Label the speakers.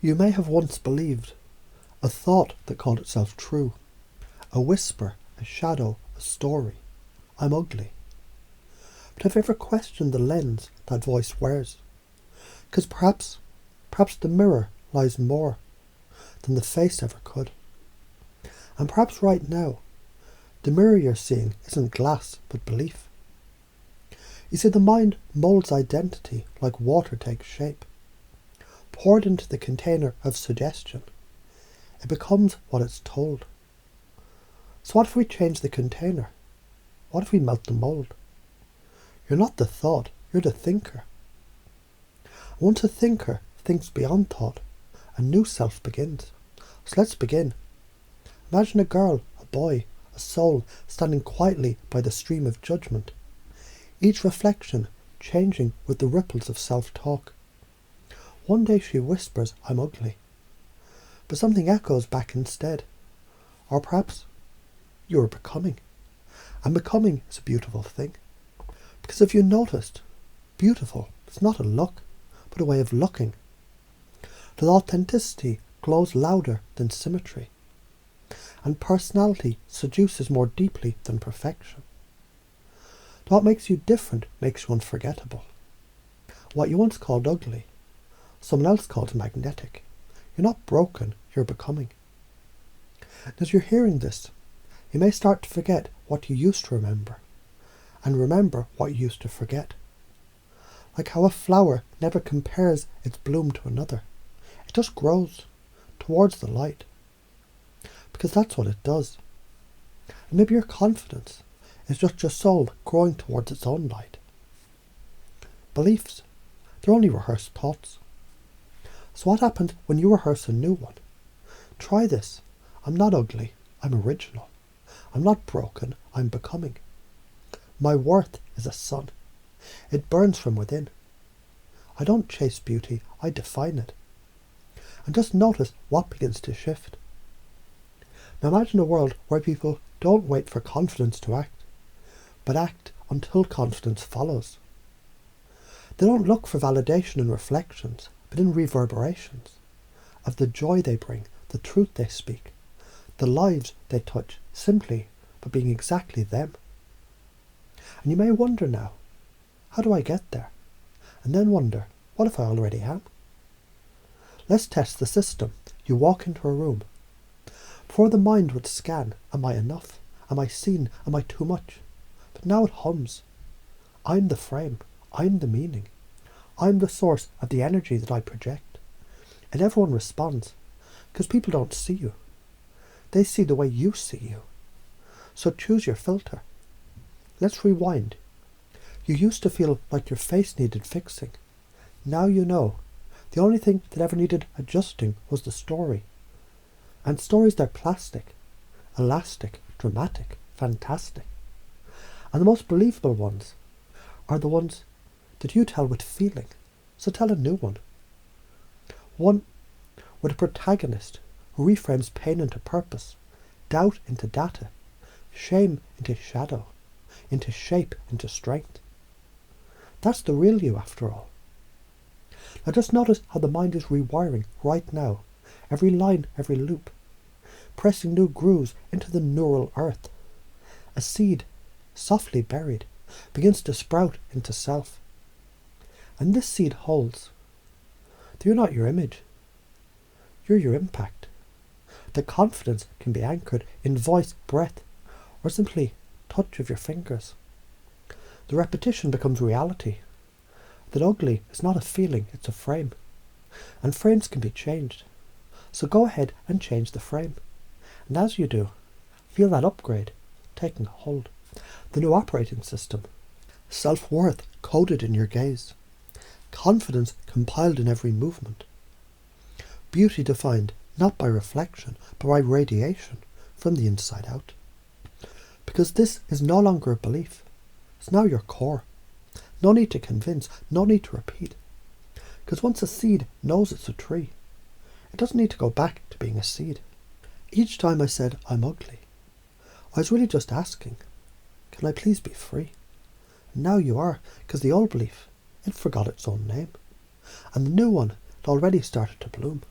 Speaker 1: You may have once believed a thought that called itself true, a whisper, a shadow, a story. I'm ugly. But have you ever questioned the lens that voice wears? Because perhaps the mirror lies more than the face ever could. And perhaps right now, the mirror you're seeing isn't glass, but belief. You see, the mind moulds identity like water takes shape. Poured into the container of suggestion, it becomes what it's told. So what if we change the container? What if we melt the mould? You're not the thought, you're the thinker. And once a thinker thinks beyond thought, a new self begins. So let's begin. Imagine a girl, a boy, a soul standing quietly by the stream of judgment, each reflection changing with the ripples of self-talk. One day she whispers, I'm ugly, but something echoes back instead. Or perhaps you're becoming, and becoming is a beautiful thing. Because if you noticed, beautiful is not a look, but a way of looking. That authenticity glows louder than symmetry, and personality seduces more deeply than perfection. What makes you different makes you unforgettable. What you once called ugly, someone else called magnetic. You're not broken, you're becoming. And as you're hearing this, you may start to forget what you used to remember, and remember what you used to forget. Like how a flower never compares its bloom to another. It just grows towards the light, because that's what it does. And maybe your confidence is just your soul growing towards its own light. Beliefs, they're only rehearsed thoughts. So what happens when you rehearse a new one? Try this. I'm not ugly, I'm original. I'm not broken, I'm becoming. My worth is a sun. It burns from within. I don't chase beauty, I define it. And just notice what begins to shift. Now imagine a world where people don't wait for confidence to act, but act until confidence follows. They don't look for validation in reflections, but in reverberations of the joy they bring, the truth they speak, the lives they touch, simply by being exactly them. And you may wonder now, how do I get there? And then wonder, what if I already am? Let's test the system. You walk into a room. Before the mind would scan, am I enough? Am I seen? Am I too much? But now it hums. I'm the frame. I'm the meaning. I'm the source of the energy that I project. And everyone responds, because people don't see you. They see the way you see you. So choose your filter. Let's rewind. You used to feel like your face needed fixing. Now you know. The only thing that ever needed adjusting was the story. And stories, they're plastic, elastic, dramatic, fantastic. And the most believable ones are the ones that you tell with feeling. So tell a new one. One with a protagonist who reframes pain into purpose, doubt into data, shame into shadow, into shape, into strength. That's the real you after all. Now just notice how the mind is rewiring right now, every line, every loop, pressing new grooves into the neural earth. A seed, softly buried, begins to sprout into self. And this seed holds. You're not your image. You're your impact. The confidence can be anchored in voice, breath, or simply touch of your fingers. The repetition becomes reality. That ugly is not a feeling, it's a frame. And frames can be changed. So go ahead and change the frame. And as you do, feel that upgrade taking hold. The new operating system. Self-worth coded in your gaze. Confidence compiled in every movement. Beauty defined not by reflection, but by radiation from the inside out. Because this is no longer a belief. It's now your core. No need to convince, no need to repeat. Because once a seed knows it's a tree, it doesn't need to go back to being a seed. Each time I said, I'm ugly, I was really just asking, can I please be free? And now you are, because the old belief, it forgot its own name. And the new one had already started to bloom.